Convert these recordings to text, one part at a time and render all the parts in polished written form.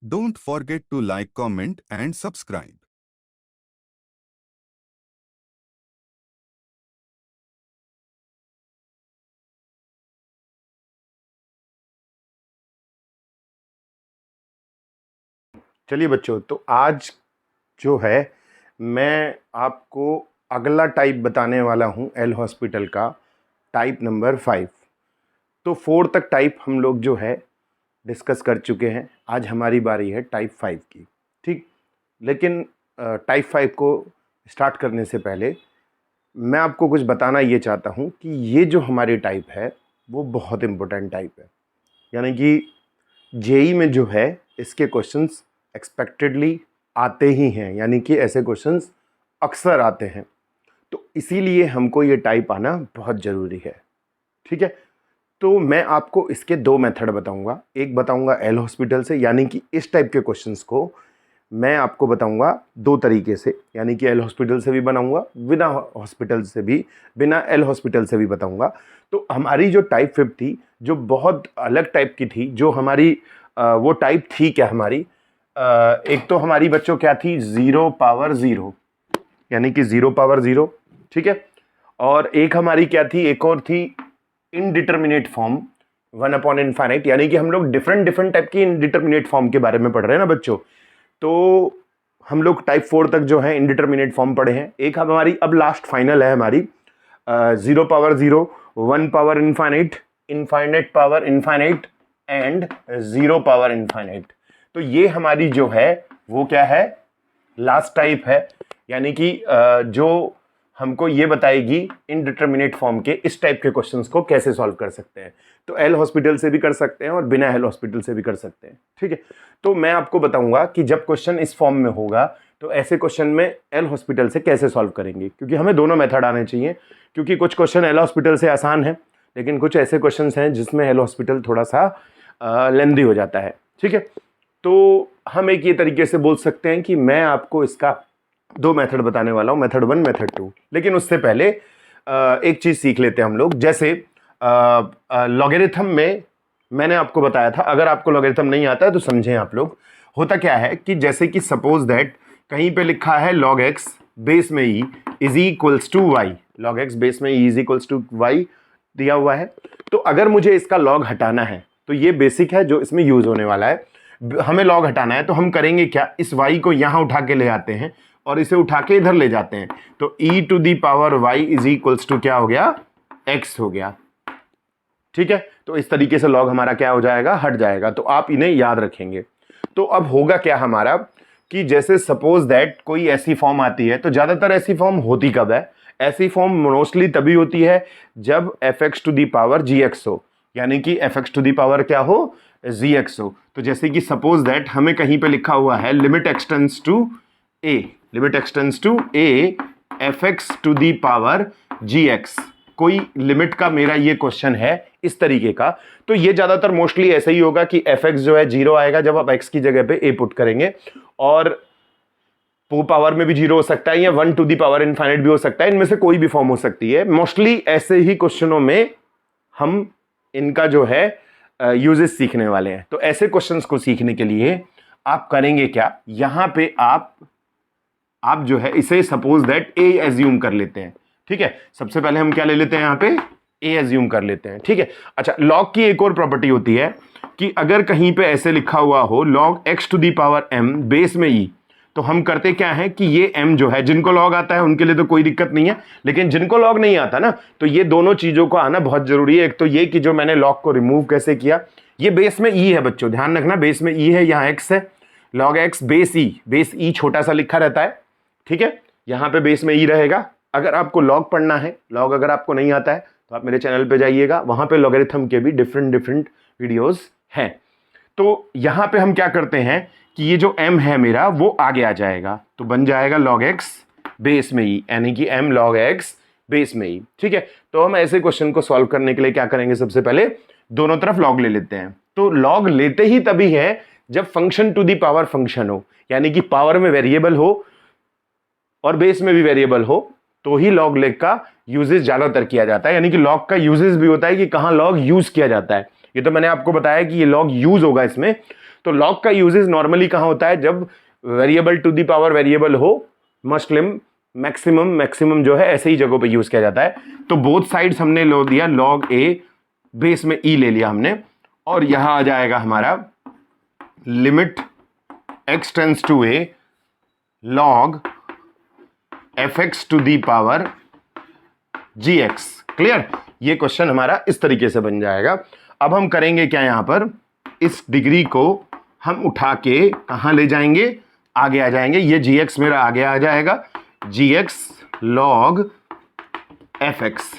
Don't forget to like, comment and subscribe. चलिए बच्चों, तो आज जो है मैं आपको अगला टाइप बताने वाला हूँ एल हॉस्पिटल का, टाइप नंबर 5। तो 4 तक टाइप हम लोग जो है डिस्कस कर चुके हैं। आज हमारी बारी है टाइप 5 की, ठीक। लेकिन टाइप 5 को स्टार्ट करने से पहले मैं आपको कुछ बताना ये चाहता हूँ कि ये जो हमारी टाइप है वो बहुत इम्पोर्टेंट टाइप है। यानी कि जेई में जो है इसके क्वेश्चंस एक्सपेक्टेडली आते ही हैं, यानी कि ऐसे क्वेश्चंस अक्सर आते हैं। तो इसीलिए हमको ये टाइप आना बहुत ज़रूरी है, ठीक है। तो मैं आपको इसके 2 मेथड बताऊंगा। एक बताऊंगा एल हॉस्पिटल से, यानी कि इस टाइप के क्वेश्चंस को मैं आपको बताऊंगा 2 तरीके से, यानी कि एल हॉस्पिटल से भी बनाऊंगा, बिना हॉस्पिटल से भी, बिना एल हॉस्पिटल से भी बताऊंगा। तो हमारी जो टाइप 5 थी, जो बहुत अलग टाइप की थी, जो हमारी वो टाइप थी क्या हमारी, एक तो हमारी बच्चों क्या थी, 0 पावर 0, यानी कि 0 पावर 0, ठीक है। और एक हमारी क्या थी, एक और थी इनडिटर्मिनेट फॉर्म 1 अपॉन इनफाइनाइट, यानी कि हम लोग डिफरेंट डिफरेंट टाइप की इनडिटर्मिनेट फॉर्म के बारे में पढ़ रहे हैं ना बच्चों। तो हम लोग टाइप 4 तक जो है इनडिटर्मिनेट फॉर्म पढ़े हैं। एक हमारी अब लास्ट फाइनल है हमारी 0 power 0, 1 power infinite, infinite power infinite and 0 power infinite. तो ये हमारी जो है वो क्या है, लास्ट टाइप है, यानी कि जो हमको ये बताएगी इनडिटर्मिनेट फॉर्म के इस टाइप के क्वेश्चंस को कैसे सॉल्व कर सकते हैं। तो एल हॉस्पिटल से भी कर सकते हैं और बिना एल हॉस्पिटल से भी कर सकते हैं, ठीक है। तो मैं आपको बताऊंगा कि जब क्वेश्चन इस फॉर्म में होगा तो ऐसे क्वेश्चन में एल हॉस्पिटल से कैसे सॉल्व करेंगे, क्योंकि हमें दोनों मेथड आने चाहिए। क्योंकि कुछ क्वेश्चन एल हॉस्पिटल से आसान है, लेकिन कुछ ऐसे क्वेश्चन हैं जिसमें एल हॉस्पिटल थोड़ा सा लेंदी हो जाता है, ठीक है। तो हम एक ये तरीके से बोल सकते हैं कि मैं आपको इसका 2 मेथड बताने वाला हूं, मेथड 1, मेथड 2। लेकिन उससे पहले एक चीज सीख लेते हैं हम लोग। जैसे लॉगरिथम में मैंने आपको बताया था, अगर आपको लॉगरिथम नहीं आता है तो समझें आप लोग। होता क्या है कि जैसे कि सपोज दैट कहीं पे लिखा है log x बेस में e is equals to y, log x base में e is equals to y दिया हुआ है। तो अगर मुझे इसका log हटाना है, तो ये बेसिक है जो इसमें यूज होने वाला है। हमें log हटाना है तो हम करेंगे क्या, इस y को यहां उठा के ले आते हैं और इसे उठा के इधर ले जाते हैं। तो e to the power y is equals to क्या हो गया, x हो गया, ठीक है। तो इस तरीके से log हमारा क्या हो जाएगा, हट जाएगा। तो आप इन्हें याद रखेंगे। तो अब होगा क्या हमारा कि जैसे सपोज दैट कोई ऐसी फॉर्म आती है, तो ज्यादातर ऐसी फॉर्म होती कब है, ऐसी फॉर्म मोस्टली तभी होती है जब fx to the power gx हो, यानी कि fx टू दी पावर क्या हो, gx हो। तो जैसे कि सपोज दैट हमें कहीं पे लिखा हुआ है limit extends to a, limit extends to a fx to the power gx, कोई लिमिट का मेरा ये क्वेश्चन है इस तरीके का। तो ये ज्यादातर मोस्टली ऐसा ही होगा कि fx जो है 0 आएगा जब आप x की जगह पे a पुट करेंगे, और पावर में भी 0 हो सकता है या 1 टू दी पावर इनफाइनाइट भी हो सकता है, इनमें से कोई भी फॉर्म हो सकती है। मोस्टली ऐसे ही क्वेश्चनों में हम इनका जो है यूजेस सीखने वाले हैं। तो ऐसे क्वेश्चंस को सीखने के लिए आप करेंगे क्या, यहां पे आप जो है इसे सपोज दैट a एज्यूम कर लेते हैं, ठीक है। सबसे पहले हम क्या ले लेते हैं, यहां पे a एज्यूम कर लेते हैं, ठीक है। अच्छा, log की एक और प्रॉपर्टी होती है कि अगर कहीं पे ऐसे लिखा हुआ हो log x to the power m base में e, तो हम करते क्या है कि ये m जो है, जिनको log आता है उनके लिए तो कोई दिक्कत नहीं है, लेकिन जिनको log नहीं आता ना, तो ये दोनों चीजों को आना बहुत जरूरी है। एक तो ये कि जो मैंने log को रिमूव कैसे किया, ये बेस में e है बच्चों, ध्यान रखना, बेस में e है, यहां x है, log x बेस e छोटा सा लिखा रहता है, ठीक है। यहां पे बेस में e रहेगा। अगर आपको लॉग पढ़ना है, लॉग अगर आपको नहीं आता है तो आप मेरे चैनल पे जाइएगा, वहां पे लॉगरिथम के भी डिफरेंट डिफरेंट वीडियोस हैं। तो यहां पे हम क्या करते हैं कि ये जो m है मेरा वो आगे आ जाएगा, तो बन जाएगा log x बेस में e, यानी कि m log x बेस में e, ठीक है। तो हम ऐसे क्वेश्चन को सॉल्व करने के लिए क्या करेंगे, सबसे पहले दोनों तरफ log ले लेते हैं। तो log लेते ही तभी है जब function to the power function हो, यानी कि पावर में वेरिएबल हो और बेस में भी वेरिएबल हो, तो ही लॉग लेग का यूजेस ज्यादातर किया जाता है। यानी कि लॉग का यूजेस भी होता है कि कहां लॉग यूज किया जाता है। ये तो मैंने आपको बताया कि ये लॉग यूज होगा इसमें। तो लॉग का यूजेस नॉर्मली कहाँ होता है, जब variable to the power variable हो, मस्टलिम मैक्सिमम जो है ऐसे ही जगहों पे यूज किया जाता है। तो बोथ साइड्स हमने लो दिया लॉग ए, बेस में ई ले लिया हमने, और यहां आ जाएगा हमारा limit x tends to a log fx to the power gx। Clear? ये क्वेश्चन हमारा इस तरीके से बन जाएगा। अब हम करेंगे क्या, यहां पर इस डिग्री को हम उठा के कहां ले जाएंगे, आगे आ जाएंगे। ये gx मेरा आगे आ जाएगा, gx log fx।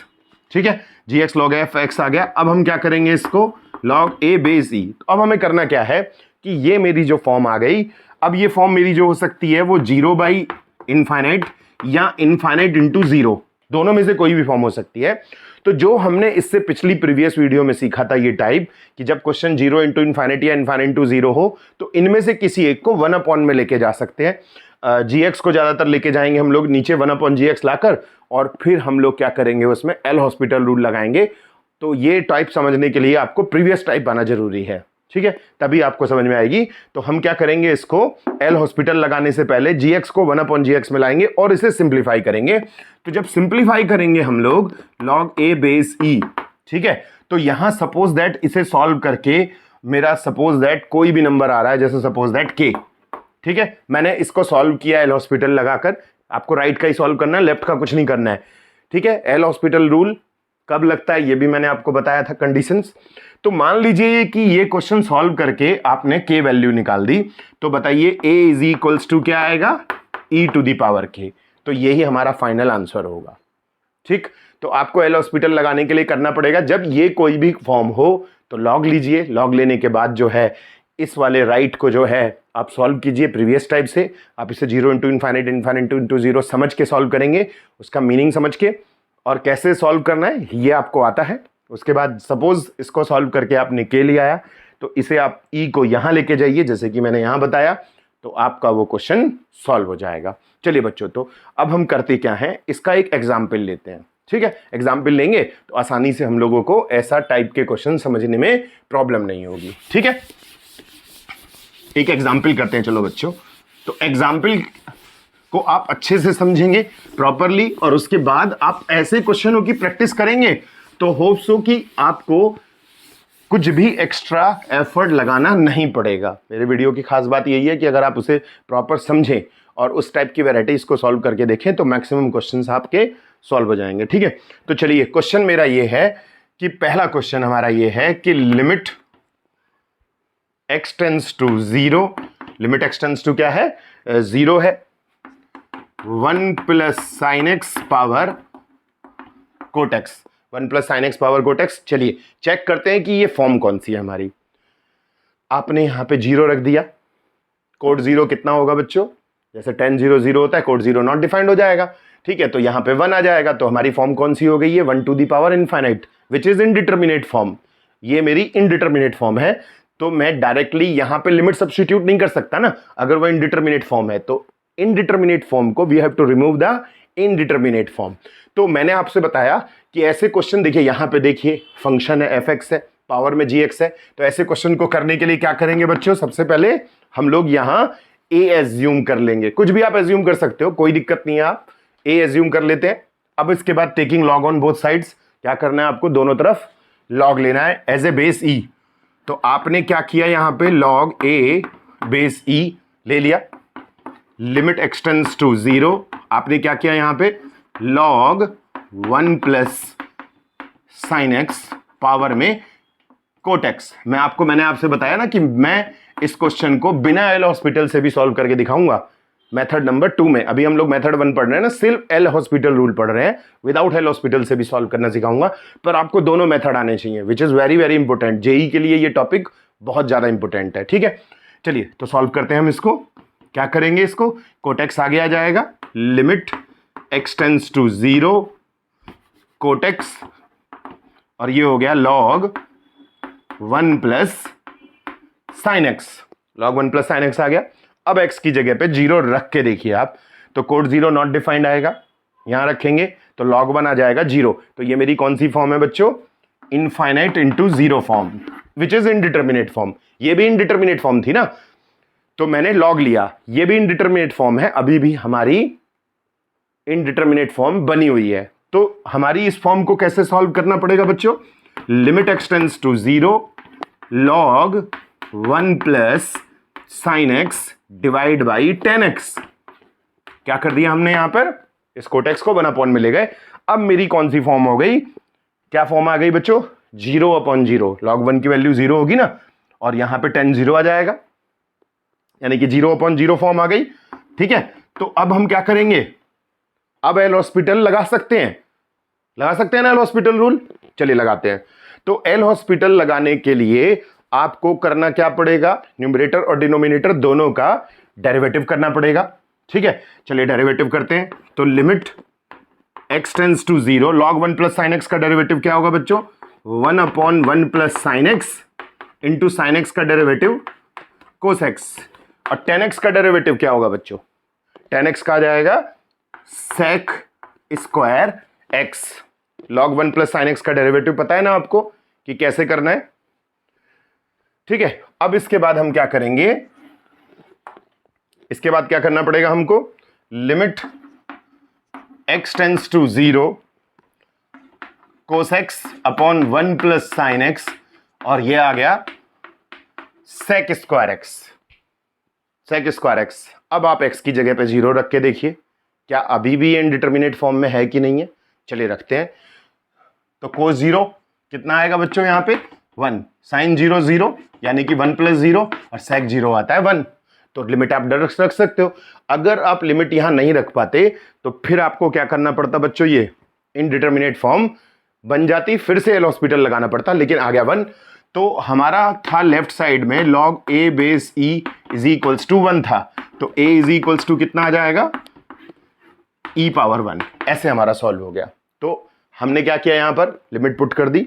ठीक है, gx log fx आ गया। अब हम क्या करेंगे, इसको log a बेस e। तो अब हमें करना क्या है कि ये मेरी जो फॉर्म आ गई, अब ये फॉर्म मेरी जो हो सकती है वो 0/इनफाइनाइट या इनफाइनाइट इंटू 0, दोनों में से कोई भी फॉर्म हो सकती है। तो जो हमने इससे पिछली प्रीवियस वीडियो में सीखा था ये टाइप, कि जब क्वेश्चन 0 इंटू इनफाइनाइट या इनफाइनाइट इंटू 0 हो तो इनमें से किसी एक को 1 में लेके जा सकते हैं। gx को ज्यादातर लेके जाएंगे हम लोग नीचे 1/gx लाकर, और फिर हम लोग क्या करेंगे, उसमें एल हॉस्पिटल रूल लगाएंगे। तो ये टाइप समझने के लिए आपको प्रीवियस टाइप आना जरूरी है, ठीक है, तभी आपको समझ में आएगी। तो हम क्या करेंगे, इसको एल हॉस्पिटल लगाने से पहले gx को 1/gx में लाएंगे और इसे सिंप्लीफाई करेंगे। तो जब सिंप्लीफाई करेंगे हम लोग log a बेस e, ठीक है, तो यहां सपोज दैट इसे सॉल्व करके मेरा सपोज दैट कोई भी नंबर आ रहा है, जैसे सपोज दैट k, ठीक है, मैंने इसको सॉल्व किया एल हॉस्पिटल लगाकर। आपको राइट का ही सॉल्व करना है, लेफ्ट का कुछ नहीं करना है, ठीक है। एल हॉस्पिटल रूल कब लगता है ये भी मैंने आपको बताया था, कंडीशंस। तो मान लीजिए कि ये क्वेश्चन सॉल्व करके आपने k वैल्यू निकाल दी, तो बताइए a इज इक्वल्स टू क्या आएगा, e to the power k। तो यही हमारा फाइनल आंसर होगा, ठीक। तो आपको एल हॉस्पिटल लगाने के लिए करना पड़ेगा, जब ये कोई भी फॉर्म हो तो लॉग लीजिए, लॉग लेने के बाद जो है इस वाले राइट को जो है आप सॉल्व कीजिए प्रीवियस टाइप से। आप इसे 0 इंटू इनफाइनाइट, इनफाइनाइट इंटू 0 समझ के सॉल्व करेंगे, उसका मीनिंग समझ के, और कैसे सॉल्व करना है ये आपको आता है। उसके बाद सपोज इसको सॉल्व करके आपने के लिया आया, तो इसे आप ई को यहाँ लेके जाइए जैसे कि मैंने यहाँ बताया, तो आपका वो क्वेश्चन सॉल्व हो जाएगा। चलिए बच्चों, तो अब हम करते क्या हैं, इसका एक एग्जाम्पल लेते हैं, ठीक है। एग्जाम्पल लेंगे तो आसानी से हम लोगों को ऐसा टाइप के क्वेश्चन समझने में प्रॉब्लम नहीं होगी, ठीक है। एक एग्जाम्पल करते हैं, चलो बच्चों। तो एग्जाम्पल को आप अच्छे से समझेंगे प्रॉपरली, और उसके बाद आप ऐसे क्वेश्चनों की प्रैक्टिस करेंगे तो होप सो कि आपको कुछ भी एक्स्ट्रा एफर्ट लगाना नहीं पड़ेगा। मेरे वीडियो की खास बात यही है कि अगर आप उसे प्रॉपर समझें और उस टाइप की वैरायटीज को सॉल्व करके देखें तो मैक्सिमम क्वेश्चंस आपके सॉल्व हो जाएंगे, ठीक है। तो चलिए, क्वेश्चन मेरा ये है कि पहला क्वेश्चन हमारा ये है कि limit x tends to 0, limit x tends to क्या है, 0 है, 1 plus sine x power cot x, 1 plus sine x power cot x. चलिए चेक करते हैं कि ये फॉर्म कौन सी है हमारी। आपने यहां पे 0 रख दिया, कोड 0 कितना होगा बच्चों, जैसे 10 0 0 होता है, कोड 0 नॉट डिफाइंड हो जाएगा, ठीक है। तो यहां पे 1 आ जाएगा, तो हमारी फॉर्म कौन सी हो गई है, 1 to the power infinite, which is indeterminate form. ये मेरी इनडिटर्मिनेट फॉर्म है, तो मैं डायरेक्टली यहां पे लिमिट सब्स्टिट्यूट नहीं कर सकता ना, अगर वो इनडिटर्मिनेट फॉर्म है। तो इनडिटर्मिनेट फॉर्म को we have to remove the indeterminate form. तो मैंने आपसे बताया कि ऐसे क्वेश्चन, देखिए यहां पे देखिए फंक्शन है fx है, पावर में gx है, तो ऐसे क्वेश्चन को करने के लिए क्या करेंगे बच्चों, सबसे पहले हम लोग यहां a एज्यूम कर लेंगे। कुछ भी आप एज्यूम कर सकते हो, कोई दिक्कत नहीं है, आप a एज्यूम कर लेते हैं। अब इसके बाद taking log on both sides, क्या करना है आपको, दोनों तरफ लॉग लेना है एज ए बेस e। तो आपने क्या किया, यहां पे log a बेस e ले लिया, लिमिट x टेंस टू 0, आपने क्या किया यहां पे log 1 plus sine x power में कोट एक्स। मैंने आपसे बताया ना कि मैं इस क्वेश्चन को बिना एल हॉस्पिटल से भी सॉल्व करके दिखाऊंगा मेथड नंबर 2 में। अभी हम लोग मेथड 1 पढ़ रहे हैं ना, सिर्फ एल हॉस्पिटल रूल पढ़ रहे हैं, विदाउट एल हॉस्पिटल से भी सॉल्व करना सिखाऊंगा। पर आपको दोनों मेथड आने चाहिए, which is very very important. JEE के लिए ये टॉपिक बहुत ज्यादा इंपॉर्टेंट है, ठीक है। चलिए तो सॉल्व करते हैं हम इसको। क्या करेंगे, इसको कोट एक्स आगे आ जाएगा, limit x tends to 0 cot x, और ये हो गया log 1 plus sine x, log 1 plus sine x आ गया। अब x की जगह पे 0 रख के देखिए आप, तो कोड 0 नॉट डिफाइंड आएगा, यहां रखेंगे तो log 1 आ जाएगा 0। तो ये मेरी कौन सी फॉर्म है बच्चों, infinite into 0 form, which is indeterminate form, ये भी इनडिटर्मिनेट फॉर्म थी ना, तो मैंने लॉग लिया, ये भी इनडिटर्मिनेट फॉर्म है, अभी भी हमारी इनडिटर्मिनेट फॉर्म बनी हुई है। तो हमारी इस फॉर्म को कैसे सॉल्व करना पड़ेगा बच्चों, limit x tends to 0 log 1 plus sine x divide by 10x। क्या कर दिया हमने यहां पर, इस कोटेक्स को 1/, में ले गए। अब मेरी कौन सी फॉर्म हो गई, क्या फॉर्म आ गई बच्चों, 0/0, log 1 की वैल्यू 0 होगी ना, और यहां पे 10 0 आ जाएगा, यानी कि 0/0 फॉर्म आ गई। ठीक है, तो अब हम क्या करेंगे, अब एल हॉस्पिटल लगा सकते हैं ना एल हॉस्पिटल रूल, चलिए लगाते हैं। तो एल हॉस्पिटल लगाने के लिए आपको करना क्या पड़ेगा, न्यूमरेटर और डिनोमिनेटर दोनों का डेरिवेटिव करना पड़ेगा। ठीक है, चलिए डेरिवेटिव करते हैं। तो limit x tends to 0 log 1 plus sine x का डेरिवेटिव क्या होगा बच्चों, 1/1 plus sine x into sine x का डेरिवेटिव कोस एक्स, और 10x का डेरिवेटिव क्या होगा बच्चों, 10x का आ जाएगा sec square x. log 1 plus sine x का डेरिवेटिव पता है ना आपको कि कैसे करना है। ठीक है, अब इसके बाद हम क्या करेंगे, इसके बाद क्या करना पड़ेगा हमको, limit x tends to 0 cos x upon 1 plus sine x, और ये आ गया सेक स्क्वायर एक्स। अब आप x की जगह पे 0 रख के देखिए, क्या अभी भी इनडिटर्मिनेट फॉर्म में है कि नहीं है, चलिए रखते हैं। तो कोस 0 कितना आएगा बच्चों, यहां पे 1, साइन 0 0, यानी कि 1 प्लस 0, और सेक 0 आता है 1। तो लिमिट आप डायरेक्ट रख सकते हो। अगर आप लिमिट यहां नहीं रख पाते तो फिर आपको क्या करना पड़ता बच्चों, ये इनडिटर्मिनेट फॉर्म बन जाती, फिर से एल हॉस्पिटल लगाना पड़ता, लेकिन आ गया 1। तो हमारा था लेफ्ट साइड में log a base e is equals to 1 था, तो a इज इक्वल्स टू कितना आ जाएगा, e पावर 1। ऐसे हमारा सॉल्व हो गया। तो हमने क्या किया, यहां पर लिमिट पुट कर दी।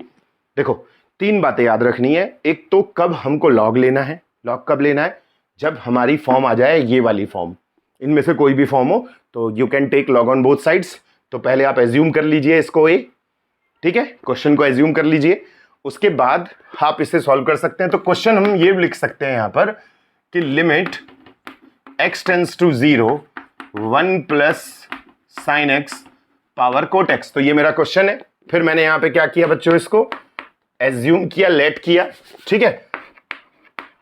देखो 3 बातें याद रखनी है, एक तो कब हमको लॉग लेना है, लॉग कब लेना है, जब हमारी फॉर्म आ जाए ये वाली फॉर्म, इनमें से कोई भी फॉर्म हो तो you can take log on both sides. तो पहले आप एज्यूम कर लीजिए इसको a, ठीक है, क्वेश्चन को एज्यूम कर लीजिए, उसके बाद आप इसे सॉल्व कर सकते हैं। तो क्वेश्चन हम ये लिख सकते हैं यहां पर कि limit x tends to 0 1 plus sine x power cot x. तो ये मेरा क्वेश्चन है। फिर मैंने यहां पे क्या किया बच्चों, इसको एज्यूम किया, लेट किया। ठीक है,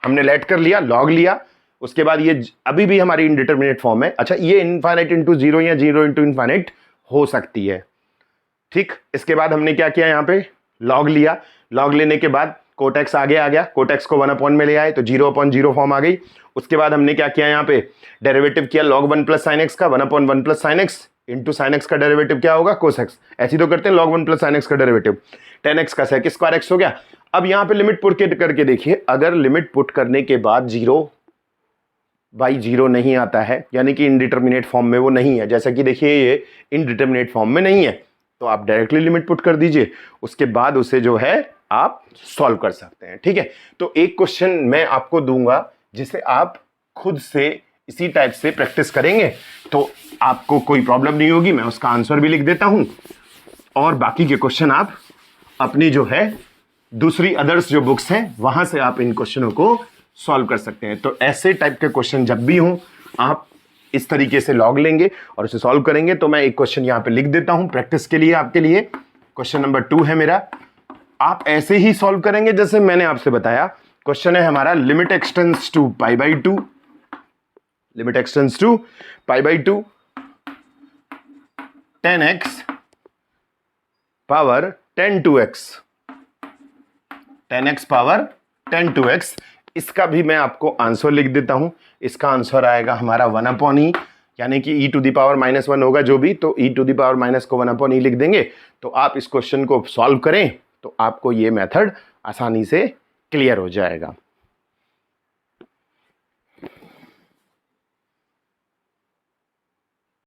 हमने लेट कर लिया, लॉग लिया, उसके बाद ये अभी भी हमारी इनडिटर्मिनेट फॉर्म है। अच्छा, ये इनफाइनाइट इंटू 0 या 0 इंटू इनफाइनाइट हो सकती है। ठीक, इसके बाद हमने क्या किया, यहां पे लॉग लिया, लॉग लेने के बाद कोटेक्स आगे आ गया, कोटेक्स को 1/, में ले आए तो 0/0 फॉर्म आ गई। उसके बाद हमने क्या किया, यहां पे डेरिवेटिव किया log 1 प्लस साइन एक्स का, 1/1 plus sine x into sine x का डेरिवेटिव क्या होगा, कोस एक्स। ऐसी तो करते हैं, log 1 प्लस साइन एक्स का डेरिवेटिव 10x का सेक स्क्वायर एक्स हो गया। अब यहां पे लिमिट पुट करके देखिए, अगर लिमिट पुट करने के बाद 0/0 नहीं आता है, यानी कि इनडिटर्मिनेट फॉर्म में वो नहीं है, जैसा कि देखिए ये इनडिटर्मिनेट फॉर्म में नहीं है, तो आप डायरेक्टली लिमिट पुट कर दीजिए, उसके बाद उसे जो है आप सॉल्व कर सकते हैं। ठीक है, तो एक क्वेश्चन मैं आपको दूंगा जिसे आप खुद से इसी टाइप से प्रैक्टिस करेंगे तो आपको कोई प्रॉब्लम नहीं होगी। मैं उसका आंसर भी लिख देता हूं, और बाकी के क्वेश्चन आप अपनी जो है दूसरी अदर्स जो बुक्स हैं वहां से आप इन क्वेश्चनों को सॉल्व कर सकते हैं। तो ऐसे टाइप के क्वेश्चन जब भी हों, आप इस तरीके से लॉग लेंगे और उसे सॉल्व करेंगे। तो मैं एक क्वेश्चन यहां पे लिख देता हूं प्रैक्टिस के लिए आपके लिए। क्वेश्चन नंबर 2 है मेरा, आप ऐसे ही सॉल्व करेंगे जैसे मैंने आपसे बताया। क्वेश्चन है हमारा limit x tends to π/2, limit x tends to π/2 10x power 10 to x, 10x power 10 to x। इसका भी मैं आपको आंसर लिख देता हूं। इसका आंसर आएगा हमारा 1/e, यानी कि e टू दी पावर -1 होगा जो भी, तो e to the power minus को 1/e लिख देंगे। तो आप इस क्वेश्चन को सॉल्व करें तो आपको ये मेथड आसानी से क्लियर हो जाएगा।